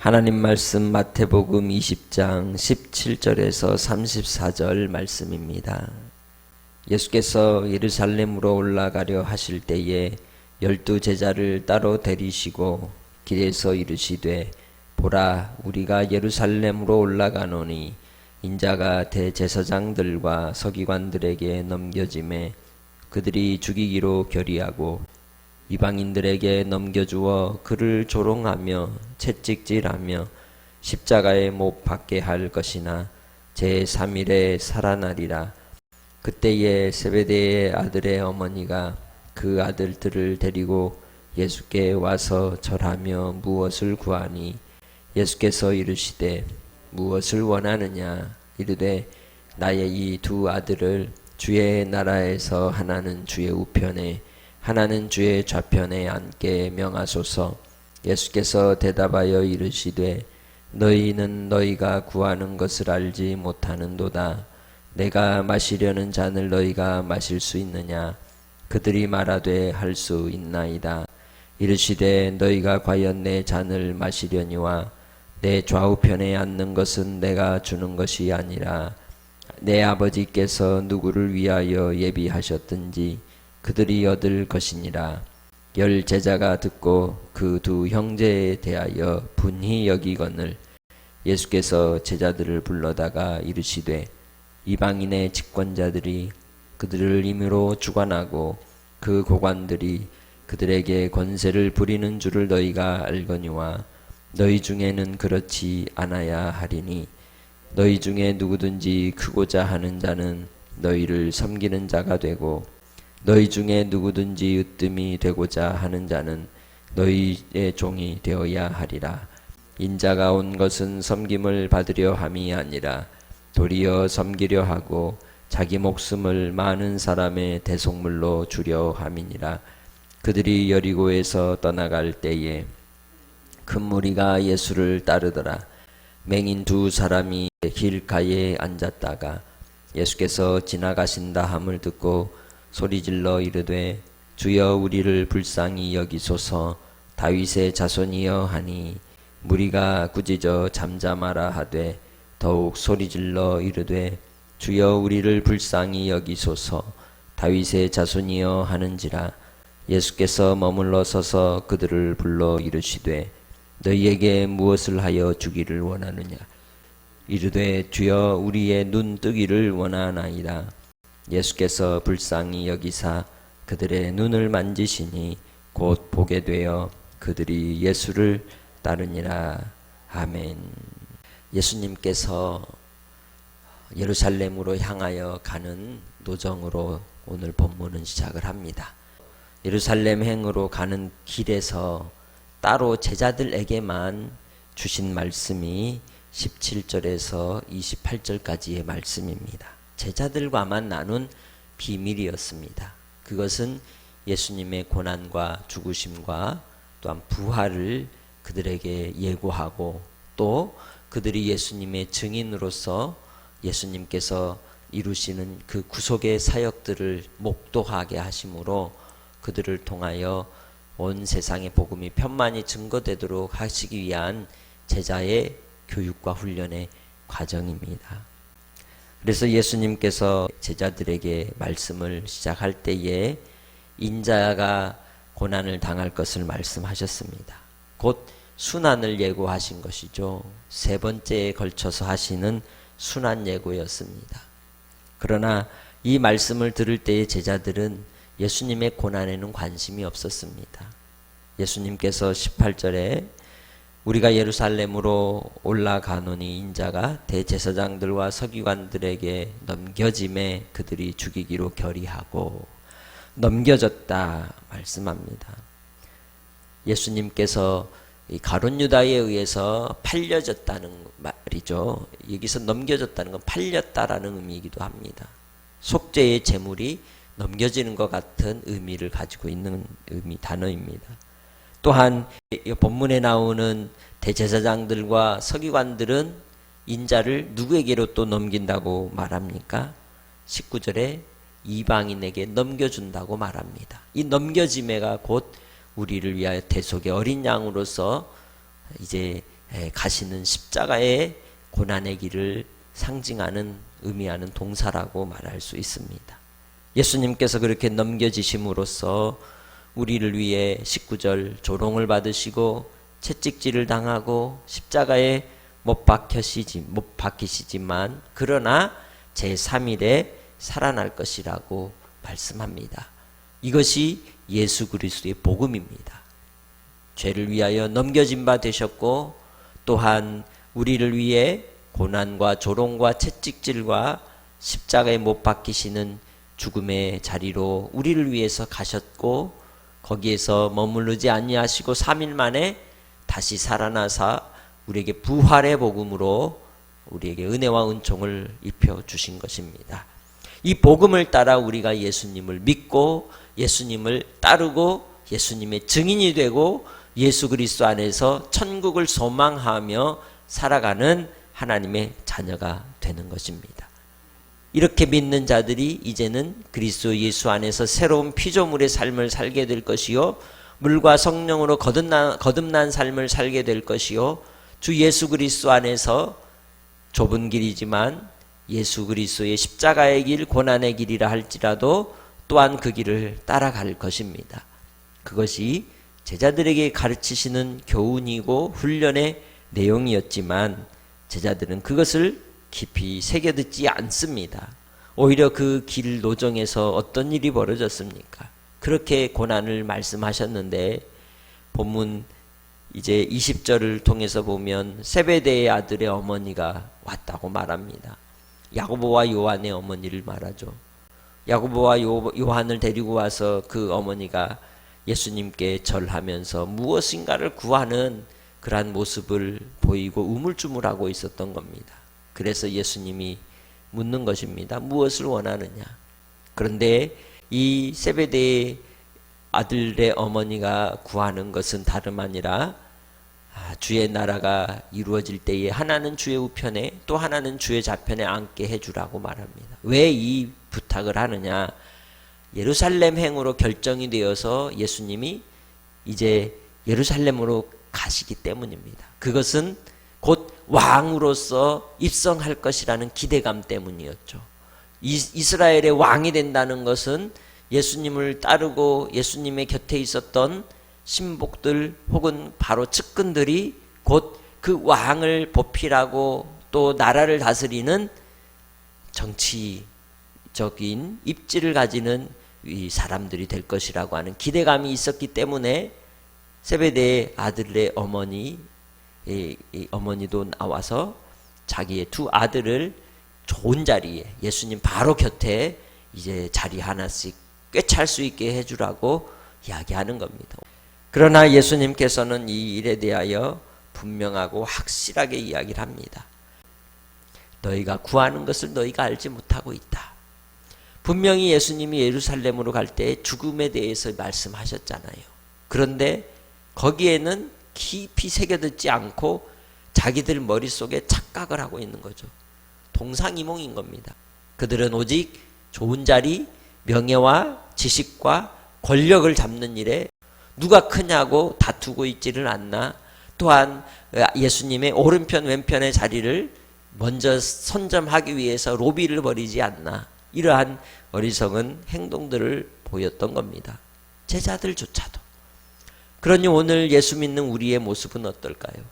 하나님 말씀 마태복음 20장 17절에서 34절 말씀입니다. 예수께서 예루살렘으로 올라가려 하실 때에 12 제자를 따로 데리시고 길에서 이르시되 보라 우리가 예루살렘으로 올라가노니 인자가 대제사장들과 서기관들에게 넘겨짐에 그들이 죽이기로 결의하고 이방인들에게 넘겨주어 그를 조롱하며 채찍질하며 십자가에 못 박게 할 것이나 제3일에 살아나리라. 그때에 세베대의 아들의 어머니가 그 아들들을 데리고 예수께 와서 절하며 무엇을 구하니 예수께서 이르시되 무엇을 원하느냐 이르되 나의 이 두 아들을 주의 나라에서 하나는 주의 우편에 하나는 주의 좌편에 앉게 명하소서. 예수께서 대답하여 이르시되 너희는 너희가 구하는 것을 알지 못하는도다. 내가 마시려는 잔을 너희가 마실 수 있느냐? 그들이 말하되 할 수 있나이다. 이르시되 너희가 과연 내 잔을 마시려니와 내 좌우편에 앉는 것은 내가 주는 것이 아니라 내 아버지께서 누구를 위하여 예비하셨든지 그들이 얻을 것이니라. 10 제자가 듣고 그 두 형제에 대하여 분히 여기거늘 예수께서 제자들을 불러다가 이르시되 이방인의 집권자들이 그들을 임의로 주관하고 그 고관들이 그들에게 권세를 부리는 줄을 너희가 알거니와 너희 중에는 그렇지 않아야 하리니 너희 중에 누구든지 크고자 하는 자는 너희를 섬기는 자가 되고 너희 중에 누구든지 으뜸이 되고자 하는 자는 너희의 종이 되어야 하리라. 인자가 온 것은 섬김을 받으려 함이 아니라 도리어 섬기려 하고 자기 목숨을 많은 사람의 대속물로 주려 함이니라. 그들이 여리고에서 떠나갈 때에 큰 무리가 예수를 따르더라. 맹인 두 사람이 길가에 앉았다가 예수께서 지나가신다 함을 듣고 소리질러 이르되 주여 우리를 불쌍히 여기소서. 다윗의 자손이여 하니 무리가 꾸짖어 잠잠하라 하되 더욱 소리질러 이르되 주여 우리를 불쌍히 여기소서. 다윗의 자손이여 하는지라. 예수께서 머물러 서서 그들을 불러 이르시되 너희에게 무엇을 하여 주기를 원하느냐. 이르되 주여 우리의 눈 뜨기를 원하나이다. 예수께서 불쌍히 여기사 그들의 눈을 만지시니 곧 보게 되어 그들이 예수를 따르니라. 아멘. 예수님께서 예루살렘으로 향하여 가는 노정으로 오늘 본문은 시작을 합니다. 예루살렘 행으로 가는 길에서 따로 제자들에게만 주신 말씀이 17절에서 28절까지의 말씀입니다. 제자들과만 나눈 비밀이었습니다. 그것은 예수님의 고난과 죽으심과 또한 부활을 그들에게 예고하고 또 그들이 예수님의 증인으로서 예수님께서 이루시는 그 구속의 사역들을 목도하게 하심으로 그들을 통하여 온 세상의 복음이 편만히 증거되도록 하시기 위한 제자의 교육과 훈련의 과정입니다. 그래서 예수님께서 제자들에게 말씀을 시작할 때에 인자가 고난을 당할 것을 말씀하셨습니다. 곧 순환을 예고하신 것이죠. 세 번째에 걸쳐서 하시는 순환 예고였습니다. 그러나 이 말씀을 들을 때의 제자들은 예수님의 고난에는 관심이 없었습니다. 예수님께서 18절에 우리가 예루살렘으로 올라가노니 인자가 대제사장들과 서기관들에게 넘겨짐에 그들이 죽이기로 결의하고 넘겨졌다 말씀합니다. 예수님께서 가룟 유다에 의해서 팔려졌다는 말이죠. 여기서 넘겨졌다는 건 팔렸다라는 의미이기도 합니다. 속죄의 제물이 넘겨지는 것 같은 의미를 가지고 있는 단어입니다. 또한 본문에 나오는 대제사장들과 서기관들은 인자를 누구에게로 또 넘긴다고 말합니까? 19절에 이방인에게 넘겨준다고 말합니다. 이 넘겨짐에가 곧 우리를 위하여 대속의 어린 양으로서 이제 가시는 십자가의 고난의 길을 상징하는 의미하는 동사라고 말할 수 있습니다. 예수님께서 그렇게 넘겨지심으로써 우리를 위해 19절 조롱을 받으시고 채찍질을 당하고 십자가에 못 박히시지만 그러나 제3일에 살아날 것이라고 말씀합니다. 이것이 예수 그리스도의 복음입니다. 죄를 위하여 넘겨진 바 되셨고 또한 우리를 위해 고난과 조롱과 채찍질과 십자가에 못 박히시는 죽음의 자리로 우리를 위해서 가셨고 거기에서 머무르지 아니하시고 3일 만에 다시 살아나사 우리에게 부활의 복음으로 우리에게 은혜와 은총을 입혀 주신 것입니다. 이 복음을 따라 우리가 예수님을 믿고 예수님을 따르고 예수님의 증인이 되고 예수 그리스도 안에서 천국을 소망하며 살아가는 하나님의 자녀가 되는 것입니다. 이렇게 믿는 자들이 이제는 그리스도 예수 안에서 새로운 피조물의 삶을 살게 될 것이요 물과 성령으로 거듭난 삶을 살게 될 것이요 주 예수 그리스도 안에서 좁은 길이지만 예수 그리스도의 십자가의 길, 고난의 길이라 할지라도 또한 그 길을 따라갈 것입니다. 그것이 제자들에게 가르치시는 교훈이고 훈련의 내용이었지만 제자들은 그것을 깊이 새겨듣지 않습니다. 오히려 그 길 노정에서 어떤 일이 벌어졌습니까? 그렇게 고난을 말씀하셨는데 본문 이제 20절을 통해서 보면 세베대의 아들의 어머니가 왔다고 말합니다. 야고보와 요한의 어머니를 말하죠. 야고보와 요한을 데리고 와서 그 어머니가 예수님께 절하면서 무엇인가를 구하는 그러한 모습을 보이고 우물쭈물하고 있었던 겁니다. 그래서 예수님이 묻는 것입니다. 무엇을 원하느냐? 그런데 이 세베대의 아들의 어머니가 구하는 것은 다름 아니라 주의 나라가 이루어질 때에 하나는 주의 우편에 또 하나는 주의 좌편에 앉게 해주라고 말합니다. 왜 이 부탁을 하느냐? 예루살렘 행으로 결정이 되어서 예수님이 이제 예루살렘으로 가시기 때문입니다. 그것은 곧 왕으로서 입성할 것이라는 기대감 때문이었죠. 이스라엘의 왕이 된다는 것은 예수님을 따르고 예수님의 곁에 있었던 신복들 혹은 바로 측근들이 곧 그 왕을 보필하고 또 나라를 다스리는 정치적인 입지를 가지는 이 사람들이 될 것이라고 하는 기대감이 있었기 때문에 세베대의 아들의 어머니도 나와서 자기의 두 아들을 좋은 자리에 예수님 바로 곁에 이제 자리 하나씩 꿰찰 수 있게 해주라고 이야기하는 겁니다. 그러나 예수님께서는 이 일에 대하여 분명하고 확실하게 이야기를 합니다. 너희가 구하는 것을 너희가 알지 못하고 있다. 분명히 예수님이 예루살렘으로 갈 때 죽음에 대해서 말씀하셨잖아요. 그런데 거기에는 깊이 새겨듣지 않고 자기들 머릿속에 착각을 하고 있는 거죠. 동상이몽인 겁니다. 그들은 오직 좋은 자리, 명예와 지식과 권력을 잡는 일에 누가 크냐고 다투고 있지를 않나. 또한 예수님의 오른편 왼편의 자리를 먼저 선점하기 위해서 로비를 벌이지 않나. 이러한 어리석은 행동들을 보였던 겁니다. 제자들조차도. 그러니 오늘 예수 믿는 우리의 모습은 어떨까요?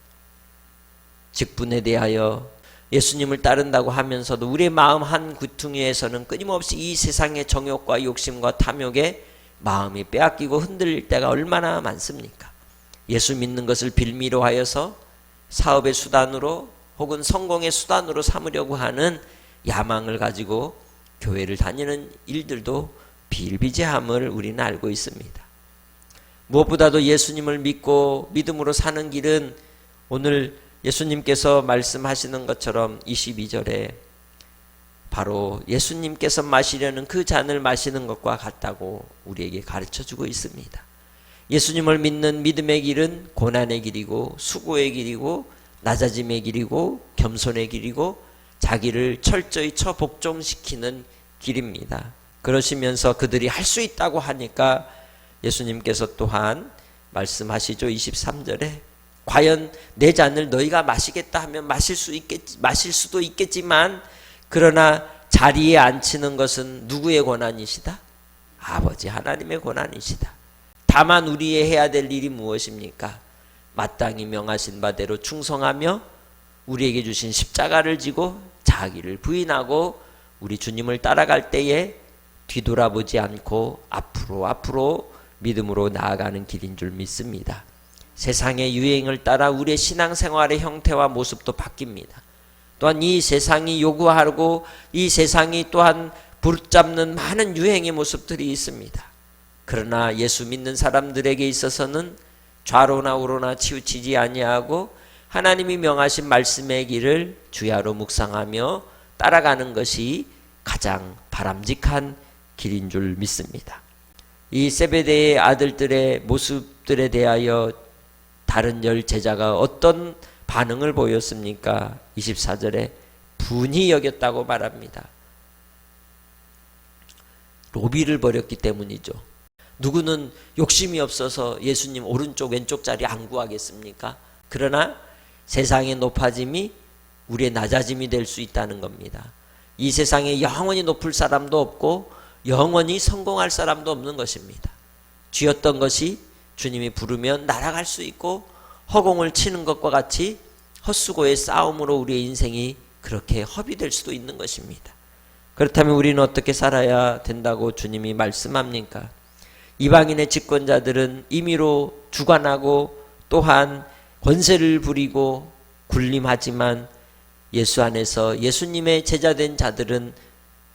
직분에 대하여 예수님을 따른다고 하면서도 우리의 마음 한 구퉁이에서는 끊임없이 이 세상의 정욕과 욕심과 탐욕에 마음이 빼앗기고 흔들릴 때가 얼마나 많습니까? 예수 믿는 것을 빌미로 하여서 사업의 수단으로 혹은 성공의 수단으로 삼으려고 하는 야망을 가지고 교회를 다니는 일들도 비일비재함을 우리는 알고 있습니다. 무엇보다도 예수님을 믿고 믿음으로 사는 길은 오늘 예수님께서 말씀하시는 것처럼 22절에 바로 예수님께서 마시려는 그 잔을 마시는 것과 같다고 우리에게 가르쳐주고 있습니다. 예수님을 믿는 믿음의 길은 고난의 길이고 수고의 길이고 낮아짐의 길이고 겸손의 길이고 자기를 철저히 처복종시키는 길입니다. 그러시면서 그들이 할 수 있다고 하니까 예수님께서 또한 말씀하시죠. 23절에 과연 내 잔을 너희가 마시겠다 하면 마실 수도 있겠지만, 그러나 자리에 앉히는 것은 누구의 권한이시다? 아버지 하나님의 권한이시다. 다만 우리의 해야 될 일이 무엇입니까? 마땅히 명하신 바대로 충성하며 우리에게 주신 십자가를 지고 자기를 부인하고 우리 주님을 따라갈 때에 뒤돌아보지 않고 앞으로 믿음으로 나아가는 길인 줄 믿습니다. 세상의 유행을 따라 우리의 신앙생활의 형태와 모습도 바뀝니다. 또한 이 세상이 요구하고 이 세상이 또한 붙잡는 많은 유행의 모습들이 있습니다. 그러나 예수 믿는 사람들에게 있어서는 좌로나 우로나 치우치지 아니하고 하나님이 명하신 말씀의 길을 주야로 묵상하며 따라가는 것이 가장 바람직한 길인 줄 믿습니다. 이 세베대의 아들들의 모습들에 대하여 다른 10 제자가 어떤 반응을 보였습니까? 24절에 분이 여겼다고 말합니다. 로비를 버렸기 때문이죠. 누구는 욕심이 없어서 예수님 오른쪽 왼쪽 자리 안 구하겠습니까? 그러나 세상의 높아짐이 우리의 낮아짐이 될 수 있다는 겁니다. 이 세상에 영원히 높을 사람도 없고 영원히 성공할 사람도 없는 것입니다. 쥐었던 것이 주님이 부르면 날아갈 수 있고, 허공을 치는 것과 같이 헛수고의 싸움으로 우리의 인생이 그렇게 허비될 수도 있는 것입니다. 그렇다면 우리는 어떻게 살아야 된다고 주님이 말씀합니까? 이방인의 집권자들은 임의로 주관하고 또한 권세를 부리고 군림하지만, 예수 안에서 예수님의 제자된 자들은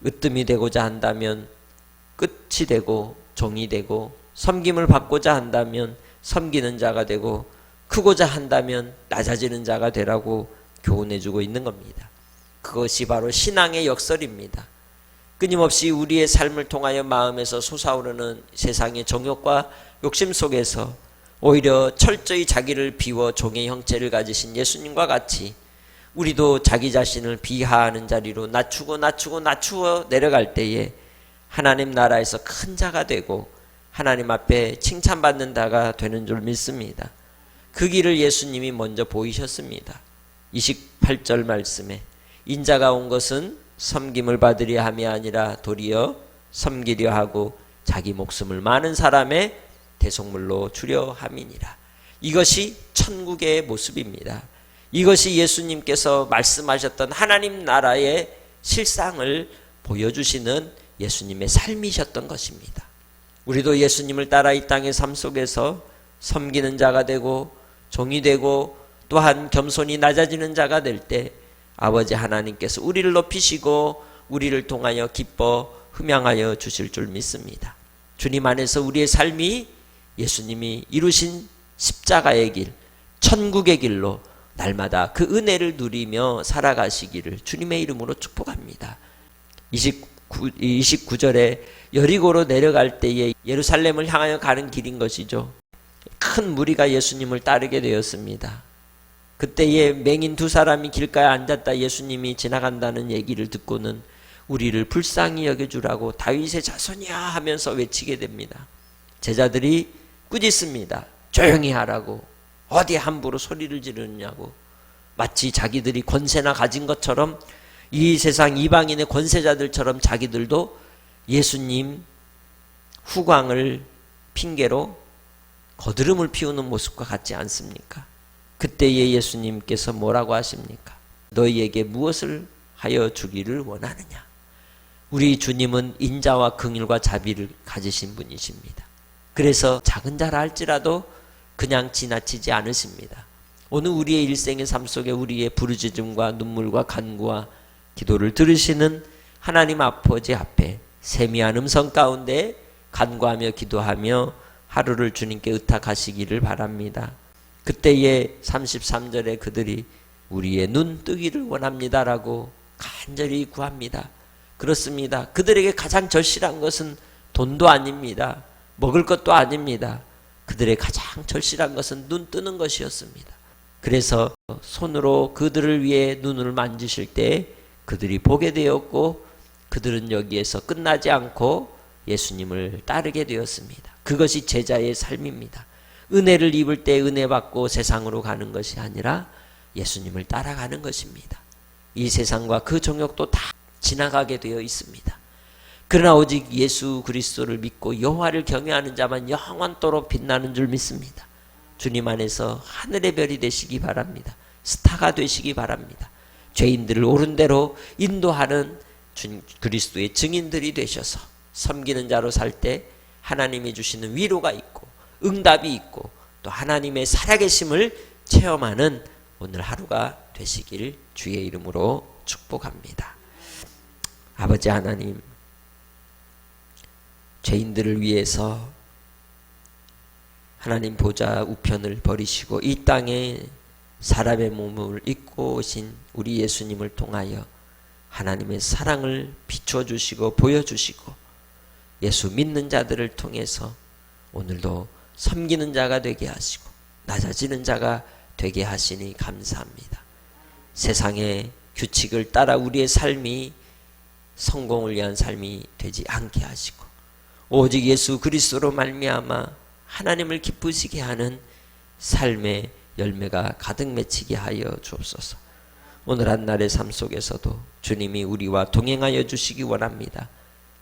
으뜸이 되고자 한다면 끝이 되고 종이 되고, 섬김을 받고자 한다면 섬기는 자가 되고, 크고자 한다면 낮아지는 자가 되라고 교훈해주고 있는 겁니다. 그것이 바로 신앙의 역설입니다. 끊임없이 우리의 삶을 통하여 마음에서 솟아오르는 세상의 정욕과 욕심 속에서 오히려 철저히 자기를 비워 종의 형체를 가지신 예수님과 같이 우리도 자기 자신을 비하하는 자리로 낮추어 내려갈 때에 하나님 나라에서 큰 자가 되고 하나님 앞에 칭찬받는 자가 되는 줄 믿습니다. 그 길을 예수님이 먼저 보이셨습니다. 28절 말씀에 인자가 온 것은 섬김을 받으려 함이 아니라 도리어 섬기려 하고 자기 목숨을 많은 사람의 대속물로 주려 함이니라. 이것이 천국의 모습입니다. 이것이 예수님께서 말씀하셨던 하나님 나라의 실상을 보여주시는 예수님의 삶이셨던 것입니다. 우리도 예수님을 따라 이 땅의 삶 속에서 섬기는 자가 되고 종이 되고 또한 겸손히 낮아지는 자가 될 때 아버지 하나님께서 우리를 높이시고 우리를 통하여 기뻐 흠양하여 주실 줄 믿습니다. 주님 안에서 우리의 삶이 예수님이 이루신 십자가의 길, 천국의 길로 날마다 그 은혜를 누리며 살아가시기를 주님의 이름으로 축복합니다. 29절에 여리고로 내려갈 때에 예루살렘을 향하여 가는 길인 것이죠. 큰 무리가 예수님을 따르게 되었습니다. 그때에 맹인 2사람이 길가에 앉았다 예수님이 지나간다는 얘기를 듣고는 우리를 불쌍히 여겨주라고 다윗의 자손이야 하면서 외치게 됩니다. 제자들이 꾸짖습니다. 조용히 하라고. 어디 함부로 소리를 지르느냐고. 마치 자기들이 권세나 가진 것처럼 이 세상 이방인의 권세자들처럼 자기들도 예수님 후광을 핑계로 거드름을 피우는 모습과 같지 않습니까? 그때에 예수님께서 뭐라고 하십니까? 너희에게 무엇을 하여 주기를 원하느냐? 우리 주님은 인자와 긍휼과 자비를 가지신 분이십니다. 그래서 작은 자라 할지라도 그냥 지나치지 않으십니다. 오늘 우리의 일생의 삶 속에 우리의 부르짖음과 눈물과 간구와 기도를 들으시는 하나님 아버지 앞에 세미한 음성 가운데 간구하며 기도하며 하루를 주님께 의탁하시기를 바랍니다. 그때에 33절에 그들이 우리의 눈 뜨기를 원합니다라고 간절히 구합니다. 그렇습니다. 그들에게 가장 절실한 것은 돈도 아닙니다. 먹을 것도 아닙니다. 그들의 가장 절실한 것은 눈 뜨는 것이었습니다. 그래서 손으로 그들을 위해 눈을 만지실 때 그들이 보게 되었고 그들은 여기에서 끝나지 않고 예수님을 따르게 되었습니다. 그것이 제자의 삶입니다. 은혜를 입을 때 은혜 받고 세상으로 가는 것이 아니라 예수님을 따라가는 것입니다. 이 세상과 그 정욕도 다 지나가게 되어 있습니다. 그러나 오직 예수 그리스도를 믿고 여호와를 경외하는 자만 영원토록 빛나는 줄 믿습니다. 주님 안에서 하늘의 별이 되시기 바랍니다. 스타가 되시기 바랍니다. 죄인들을 옳은 대로 인도하는 그리스도의 증인들이 되셔서 섬기는 자로 살 때 하나님이 주시는 위로가 있고 응답이 있고 또 하나님의 살아계심을 체험하는 오늘 하루가 되시길 주의 이름으로 축복합니다. 아버지 하나님, 죄인들을 위해서 하나님 보좌 우편을 버리시고 이 땅에 사람의 몸을 입고 오신 우리 예수님을 통하여 하나님의 사랑을 비춰주시고 보여주시고 예수 믿는 자들을 통해서 오늘도 섬기는 자가 되게 하시고 낮아지는 자가 되게 하시니 감사합니다. 세상의 규칙을 따라 우리의 삶이 성공을 위한 삶이 되지 않게 하시고 오직 예수 그리스도로 말미암아 하나님을 기쁘시게 하는 삶의 열매가 가득 맺히게 하여 주옵소서. 오늘 한날의 삶 속에서도 주님이 우리와 동행하여 주시기 원합니다.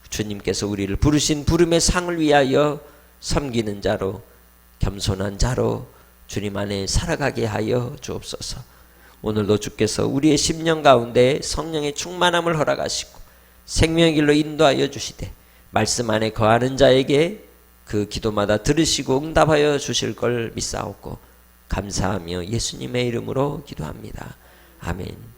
주님께서 우리를 부르신 부름의 상을 위하여 섬기는 자로 겸손한 자로 주님 안에 살아가게 하여 주옵소서. 오늘도 주께서 우리의 심령 가운데 성령의 충만함을 허락하시고 생명의 길로 인도하여 주시되 말씀 안에 거하는 자에게 그 기도마다 들으시고 응답하여 주실 걸 믿사옵고 감사하며 예수님의 이름으로 기도합니다. 아멘.